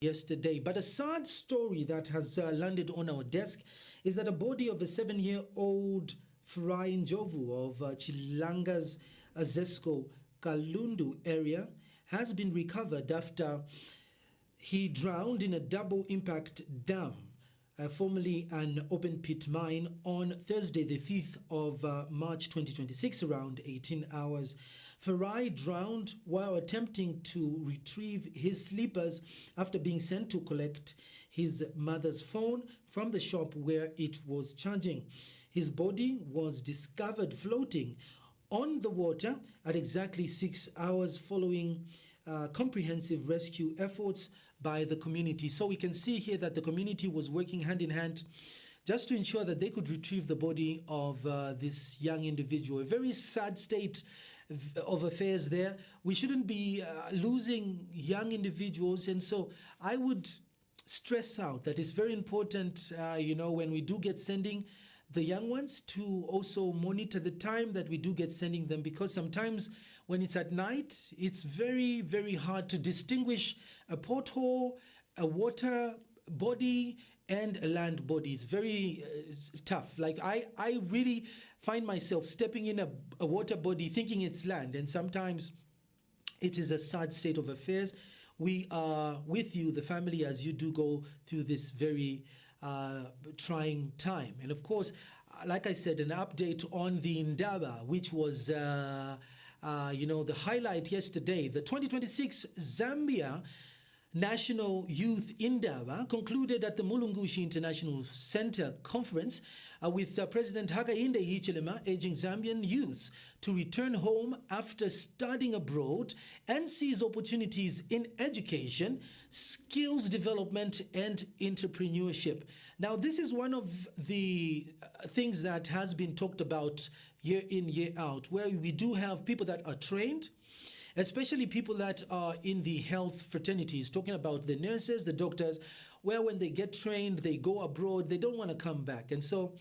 yesterday. But a sad story that has landed on our desk is that a body of a 7-year-old Fry Njovu of Chilanga's Zesco Kalundu area has been recovered after he drowned in a double impact dam, formerly an open pit mine, on Thursday, the 5th of March 2026, around 18 hours. Farai drowned while attempting to retrieve his slippers after being sent to collect his mother's phone from the shop where it was charging. His body was discovered floating on the water at exactly 6 hours following comprehensive rescue efforts by the community. So we can see here that the community was working hand in hand just to ensure that they could retrieve the body of this young individual. A very sad state of affairs there. We shouldn't be losing young individuals, and so I would stress out that it's very important, when we do get sending the young ones, to also monitor the time that we do get sending them, because sometimes when it's at night, it's very, very hard to distinguish a pothole, a water body, and a land body. It's very tough. Like I really find myself stepping in a water body thinking it's land, and sometimes it is a sad state of affairs. We are with you, the family, as you do go through this very trying time. And of course, like I said, an update on the Ndaba, which was the highlight yesterday. The 2026 Zambia National Youth Indaba concluded at the Mulungushi International Center Conference with President Hakainde Hichilema urging Zambian youths to return home after studying abroad and seize opportunities in education, skills development, and entrepreneurship. Now, this is one of the things that has been talked about year in, year out, where we do have people that are trained, especially people that are in the health fraternities, talking about the nurses, the doctors, where when they get trained, they go abroad, they don't want to come back. And so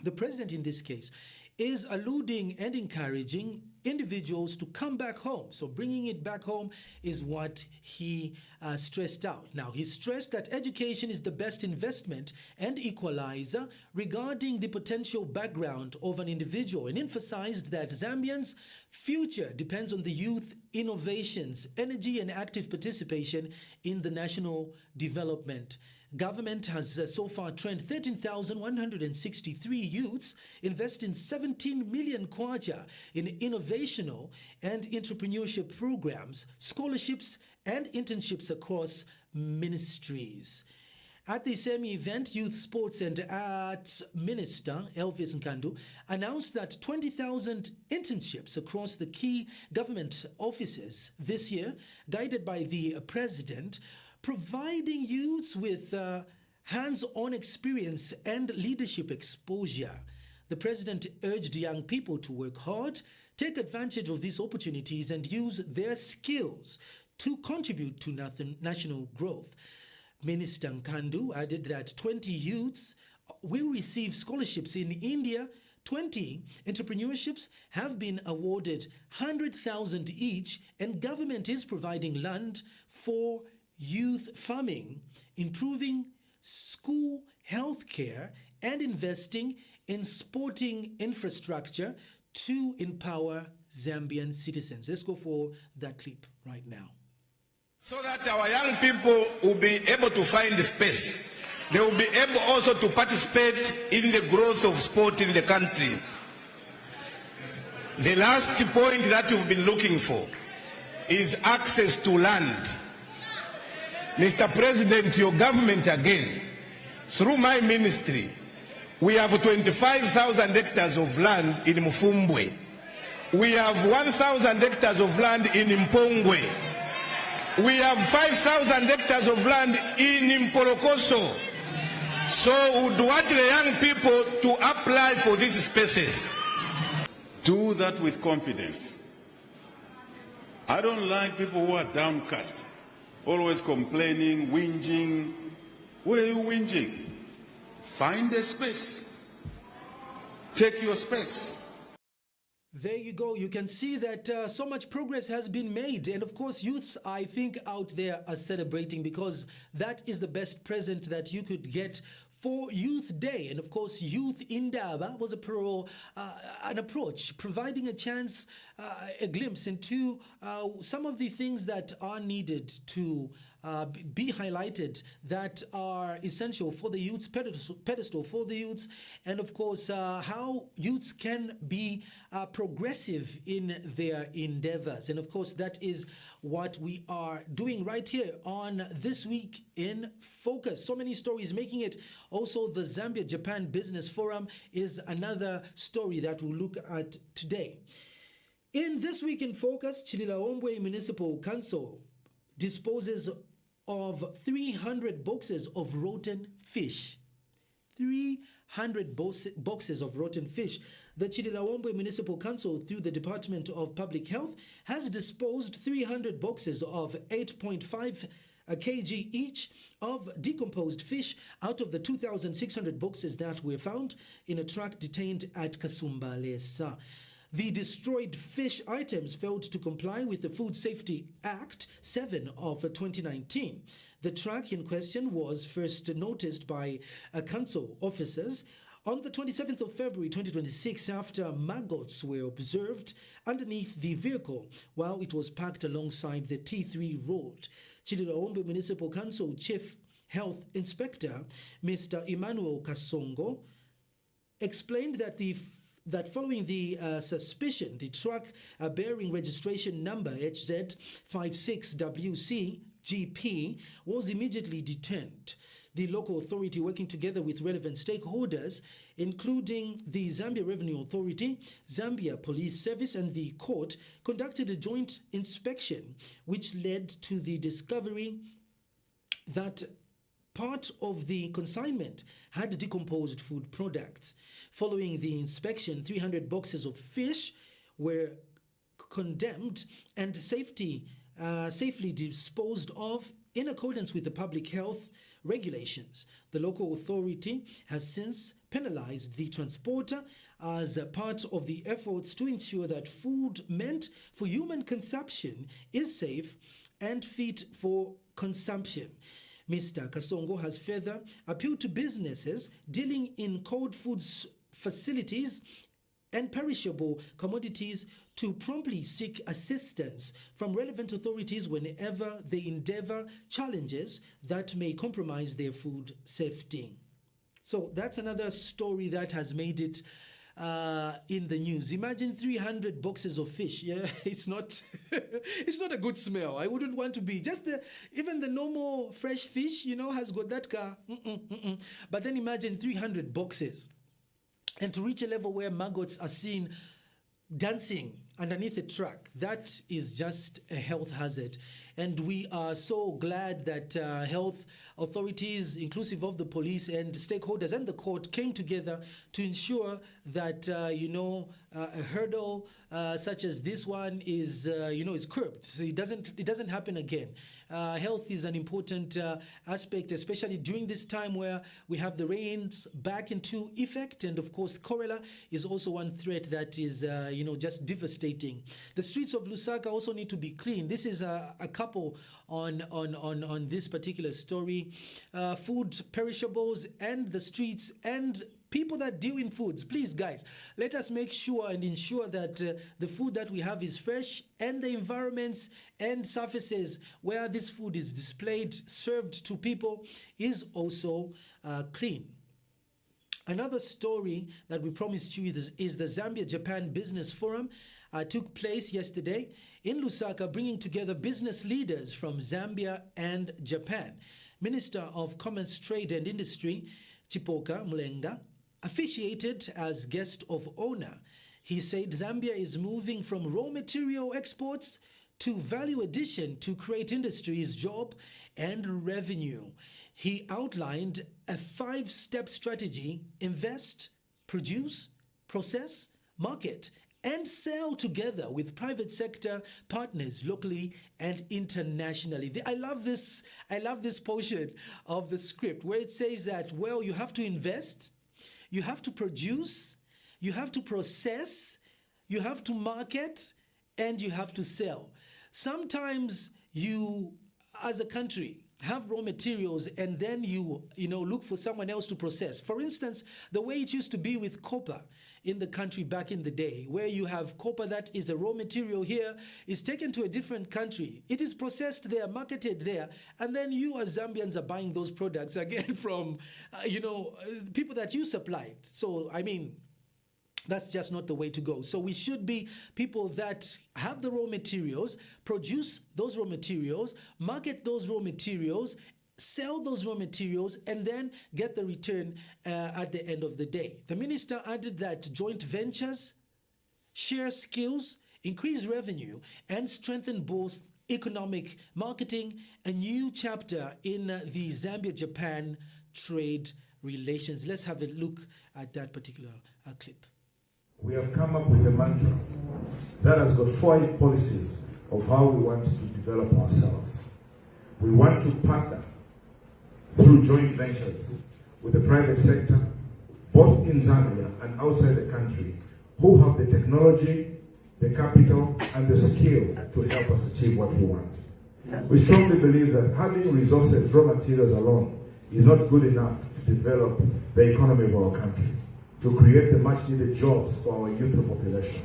the president in this case is alluding and encouraging individuals to come back home. So bringing it back home is what he stressed out. Now, he stressed that education is the best investment and equalizer regarding the potential background of an individual, and emphasized that Zambians' future depends on the youth innovations, energy, and active participation in the national development. Government has so far trained 13,163 youths, investing 17 million kwacha in innovational and entrepreneurship programs, scholarships, and internships across ministries. At the same event, Youth, Sports and Arts Minister Elvis Nkandu announced that 20,000 internships across the key government offices this year, guided by the president, providing youths with hands-on experience and leadership exposure. The president urged young people to work hard, take advantage of these opportunities, and use their skills to contribute to national growth. Minister Nkandu added that 20 youths will receive scholarships in India. 20 entrepreneurships have been awarded 100,000 each, and government is providing land for youth farming, improving school health care, and investing in sporting infrastructure to empower Zambian citizens. Let's go for that clip right now. So that our young people will be able to find space. They will be able also to participate in the growth of sport in the country. The last point that you've been looking for is access to land. Mr. President, your government again, through my ministry, we have 25,000 hectares of land in Mufumbwe. We have 1,000 hectares of land in Mpongwe. We have 5,000 hectares of land in Mpolokoso. So we want the young people to apply for these spaces. Do that with confidence. I don't like people who are downcast, always complaining, whinging. Where are you whinging? Find a space. Take your space. There you go. You can see that so much progress has been made. And of course, youths, I think, out there are celebrating, because that is the best present that you could get for Youth Day. And of course, Youth Indaba was an approach, providing a chance, a glimpse into some of the things that are needed to be highlighted, that are essential for the youths, pedestal for the youths, and of course how youths can be progressive in their endeavors. And of course that is what we are doing right here on This Week in Focus. So many stories making it. Also, the Zambia-Japan Business Forum is another story that we'll look at today. In This Week in Focus, Chililaombwe Municipal Council disposes of 300 boxes of rotten fish. 300 boxes of rotten fish. The Chililaombwe Municipal Council, through the Department of Public Health, has disposed 300 boxes of 8.5 kg each of decomposed fish out of the 2,600 boxes that were found in a truck detained at Kasumbalesa. The destroyed fish items failed to comply with the Food Safety Act 7 of 2019. The truck in question was first noticed by council officers on the 27th of February 2026 after maggots were observed underneath the vehicle while it was parked alongside the T3 road. Chililaombwe Municipal Council Chief Health Inspector Mr. Emmanuel Kasongo explained that following the suspicion, the truck bearing registration number HZ56WCGP was immediately detained. The local authority, working together with relevant stakeholders, including the Zambia Revenue Authority, Zambia Police Service, and the court, conducted a joint inspection, which led to the discovery that part of the consignment had decomposed food products. Following the inspection, 300 boxes of fish were condemned and safely disposed of in accordance with the public health regulations. The local authority has since penalized the transporter as a part of the efforts to ensure that food meant for human consumption is safe and fit for consumption. Mr. Kasongo has further appealed to businesses dealing in cold foods facilities and perishable commodities to promptly seek assistance from relevant authorities whenever they endeavor challenges that may compromise their food safety. So that's another story that has made it in the news. Imagine 300 boxes of fish. Yeah, it's not it's not a good smell. I wouldn't want to be. Just even the normal fresh fish, has got that car. But then imagine 300 boxes. And to reach a level where maggots are seen dancing underneath a truck, that is just a health hazard. And we are so glad that health authorities, inclusive of the police and stakeholders and the court, came together to ensure that, a hurdle such as this one is, is curbed. So it doesn't happen again. Health is an important aspect, especially during this time where we have the rains back into effect. And of course, cholera is also one threat that is, just devastating. The streets of Lusaka also need to be clean. This is a couple on this particular story. Food, perishables, and the streets, and people that deal in foods. Please, guys, let us make sure and ensure that the food that we have is fresh, and the environments and surfaces where this food is displayed, served to people, is also clean. Another story that we promised you is the Zambia-Japan Business Forum. Took place yesterday in Lusaka, bringing together business leaders from Zambia and Japan. Minister of Commerce, Trade and Industry, Chipoka Mulenga, officiated as guest of honor. He said Zambia is moving from raw material exports to value addition to create industries, job and revenue. He outlined a 5-step strategy: invest, produce, process, market, and sell together with private sector partners locally and internationally. I love this portion of the script where it says that, well, you have to invest, you have to produce, you have to process, you have to market and you have to sell. Sometimes you, as a country, have raw materials and then you look for someone else to process. For instance, the way it used to be with copper in the country back in the day, where you have copper that is a raw material here, is taken to a different country. It is processed there, marketed there, and then you as Zambians are buying those products again from, people that you supplied. So, I mean, that's just not the way to go. So we should be people that have the raw materials, produce those raw materials, market those raw materials, sell those raw materials, and then get the return at the end of the day. The minister added that joint ventures share skills, increase revenue, and strengthen both economic marketing, a new chapter in the Zambia-Japan trade relations. Let's have a look at that particular clip. We have come up with a mantra that has got 5 policies of how we want to develop ourselves. We want to partner through joint ventures with the private sector, both in Zambia and outside the country, who have the technology, the capital, and the skill to help us achieve what we want. We strongly believe that having resources, raw materials alone, is not good enough to develop the economy of our country, to create the much-needed jobs for our youth population.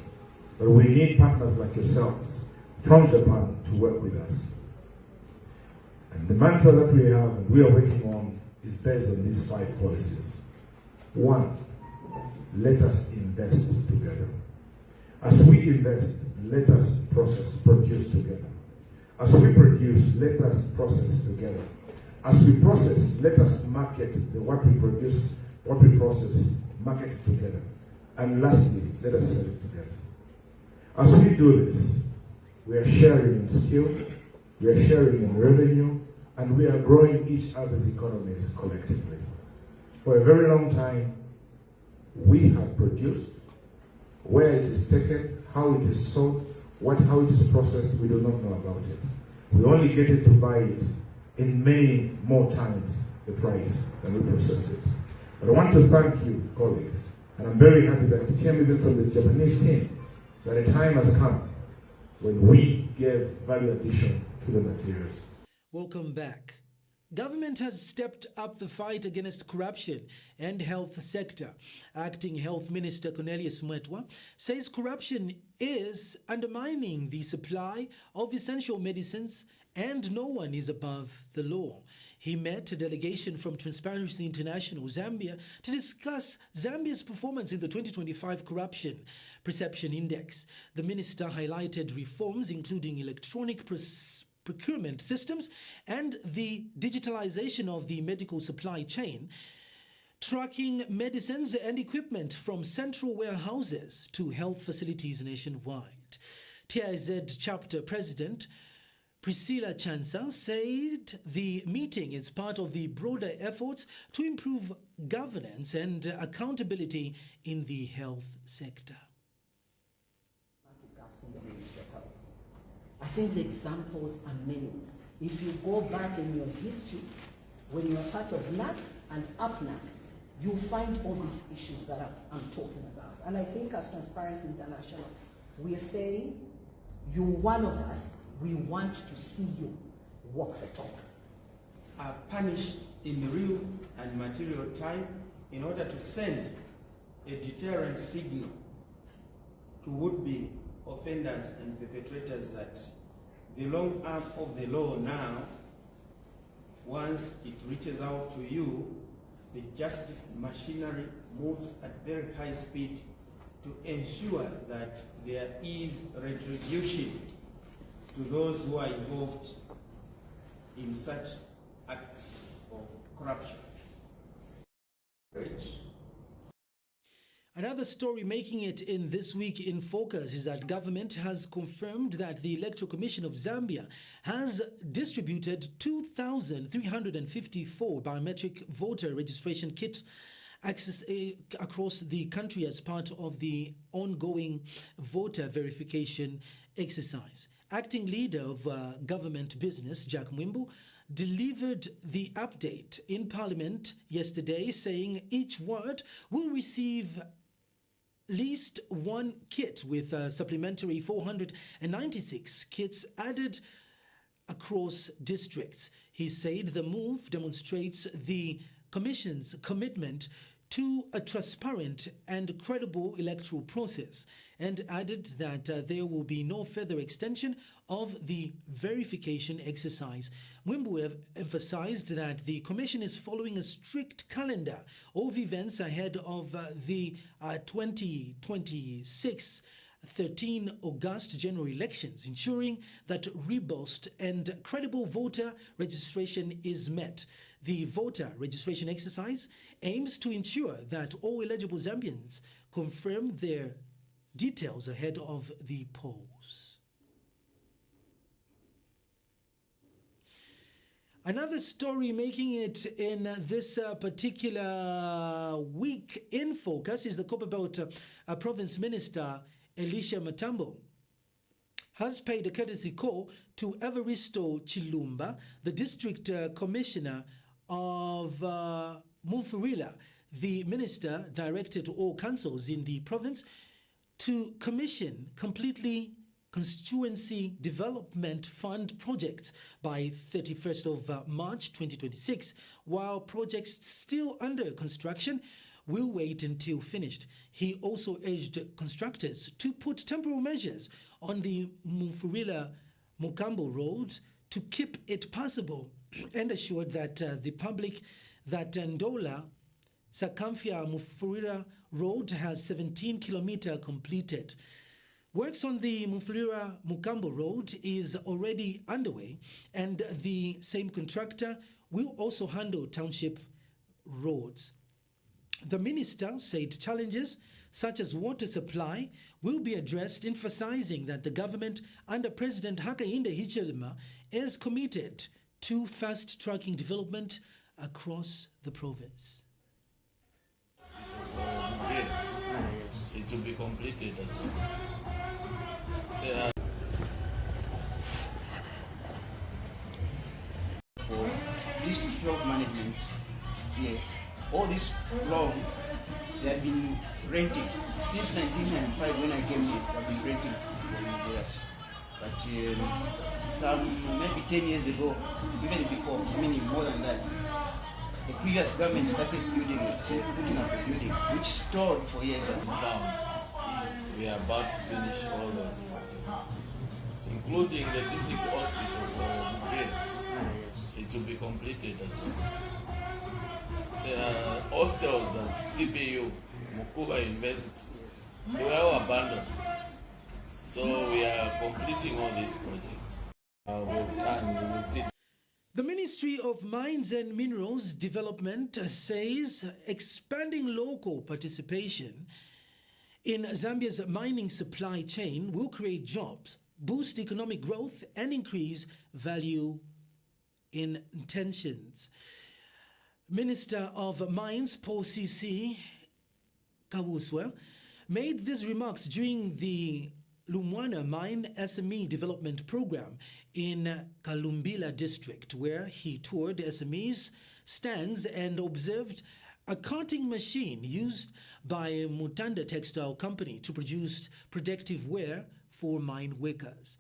But we need partners like yourselves from Japan to work with us. And the mantra that we have and we are working on is based on these 5 policies. 1, let us invest together. As we invest, let us produce together. As we produce, let us process together. As we process, let us market what we produce, what we process, market it together. And lastly, let us sell it together. As we do this, we are sharing in skill, we are sharing in revenue, and we are growing each other's economies collectively. For a very long time, we have produced. Where it is taken, how it is sold, how it is processed, we do not know about it. We only get it to buy it in many more times the price than we processed it. But I want to thank you, colleagues, and I'm very happy that it came even from the Japanese team, that a time has come when we give value addition to the materials. Welcome back. Government has stepped up the fight against corruption and health sector. Acting Health Minister Cornelius Mwetwa says corruption is undermining the supply of essential medicines and no one is above the law. He met a delegation from Transparency International Zambia to discuss Zambia's performance in the 2025 Corruption Perception Index. The minister highlighted reforms including electronic procurement systems and the digitalization of the medical supply chain, tracking medicines and equipment from central warehouses to health facilities nationwide. TIZ chapter president Priscilla Chansa said the meeting is part of the broader efforts to improve governance and accountability in the health sector. I think the examples are many. If you go back in your history, when you are part of NAC and UPNAC, you find all these issues that I'm talking about. And I think as Transparency International, we are saying, you're one of us, we want to see you walk the talk. Are punished in real and material time in order to send a deterrent signal to would-be offenders and perpetrators that the long arm of the law now, once it reaches out to you, the justice machinery moves at very high speed to ensure that there is retribution to those who are involved in such acts of corruption. Another story making it in This Week in Focus is that government has confirmed that the Electoral Commission of Zambia has distributed 2,354 biometric voter registration kits across the country as part of the ongoing voter verification exercise. Acting leader of government business, Jack Mwimbu, delivered the update in Parliament yesterday, saying each ward will receive least one kit with supplementary 496 kits added across districts. He said the move demonstrates the Commission's commitment to a transparent and credible electoral process, and added that there will be no further extension of the verification exercise. Mwimbu emphasized that the Commission is following a strict calendar of events ahead of the 2026 13 August general elections, ensuring that robust and credible voter registration is met. The voter registration exercise aims to ensure that all eligible Zambians confirm their details ahead of the polls. Another story making it in this particular week in focus is the Copperbelt Province Minister Elisha Matambo has paid a courtesy call to Evaristo Chilumba, the District Commissioner of Mumfurila. The minister directed all councils in the province to commission completely constituency development fund projects by 31st of March 2026, while projects still under construction will wait until finished. He also urged constructors to put temporary measures on the Mufurila-Mukambo road to keep it passable, and assured that the public that Ndola Sakamfia Mufurila road has 17 kilometers completed. Works on the Mufurila-Mukambo road is already underway, and the same contractor will also handle township roads. The minister said challenges such as water supply will be addressed, emphasizing that the government under President Hakainde Hichilema is committed to fast-tracking development across the province. It will be completed as well. For district health management, all this long, they have been renting. Since 1995 when I came here, I've been renting from years. But some, maybe 10 years ago, even before, more than that, the previous government started building it, putting up a building, which stored for years. We are about to finish all those, including the district hospital for Mufurila. It will be completed as well. Hostels at CBU, Mukuba University, they were all abandoned. So we are completing all these projects. We've done, we will see. The Ministry of Mines and Minerals Development says expanding local participation in Zambia's mining supply chain will create jobs, boost economic growth, and increase value in tensions. Minister of Mines, Paul C.C. Kawuswa, made these remarks during the Lumwana Mine SME Development Program in Kalumbila District, where he toured SMEs stands and observed a cutting machine used by Mutanda Textile Company to produce protective wear for mine workers.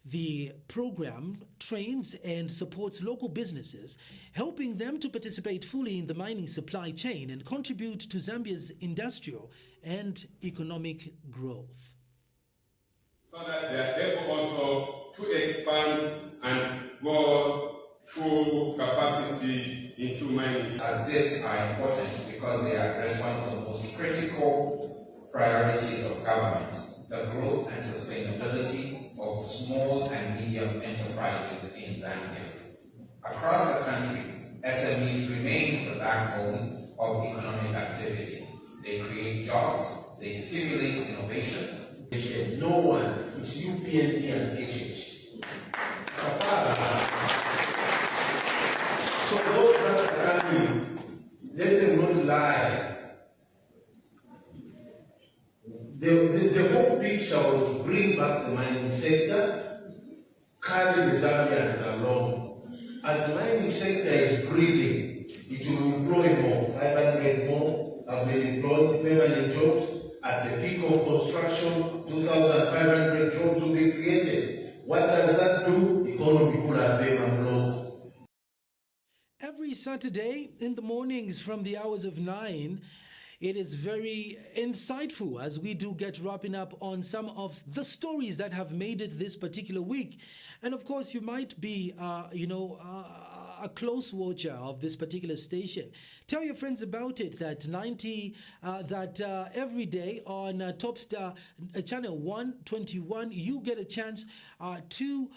The program trains and supports local businesses, helping them to participate fully in the mining supply chain and contribute to Zambia's industrial and economic growth. So that they are able also to expand and go full capacity into mining. As this are important because they address one of the most critical priorities of government, the growth and sustainability of small and medium enterprises in Zambia. Across the country, SMEs remain the backbone of economic activity. They create jobs, they stimulate innovation. No one, it's UPNP and agent. So those that are running, let them not lie. The whole picture was bring back the mining sector, carry the Zambians along. As the mining sector is breathing, it will employ more, 500 more have been employed, permanent jobs at the peak. Saturday in the mornings from the hours of 9. It is very insightful as we do get wrapping up on some of the stories that have made it this particular week. And of course, you might be, a close watcher of this particular station. Tell your friends about it. That every day on Topstar channel 121, you get a chance to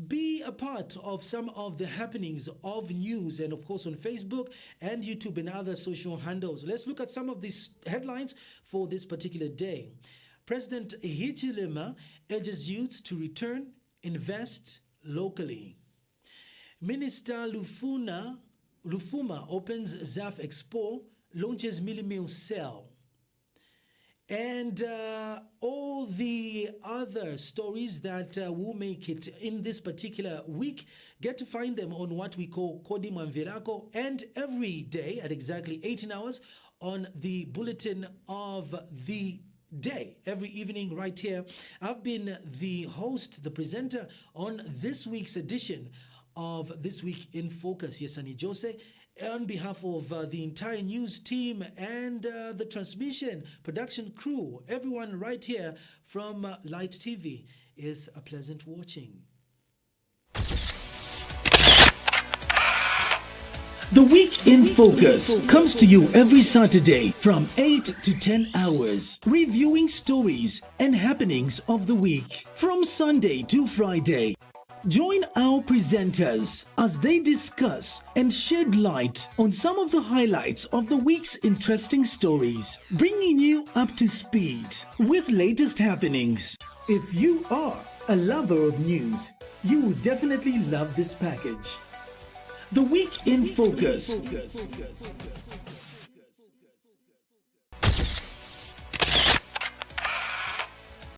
be a part of some of the happenings of news, and of course on Facebook and YouTube and other social handles. Let's look at some of these headlines for this particular day. President Hichilema urges youths to return, invest locally. Minister Lufuma opens ZAF Expo, launches Millimil Cell. And all the other stories that will make it in this particular week, get to find them on what we call Kodi Manvirako, and every day at exactly 18 hours on the Bulletin of the Day, every evening right here. I've been the host, the presenter on this week's edition of This Week in Focus, Yesani Jose, on behalf of the entire news team and the transmission production crew, everyone right here from Light TV, is a pleasant watching. The Week in Focus comes to you every Saturday from 8 to 10 hours, reviewing stories and happenings of the week from Sunday to Friday. Join our presenters as they discuss and shed light on some of the highlights of the week's interesting stories, bringing you up to speed with latest happenings. If you are a lover of news, you will definitely love this package. The Week in Focus.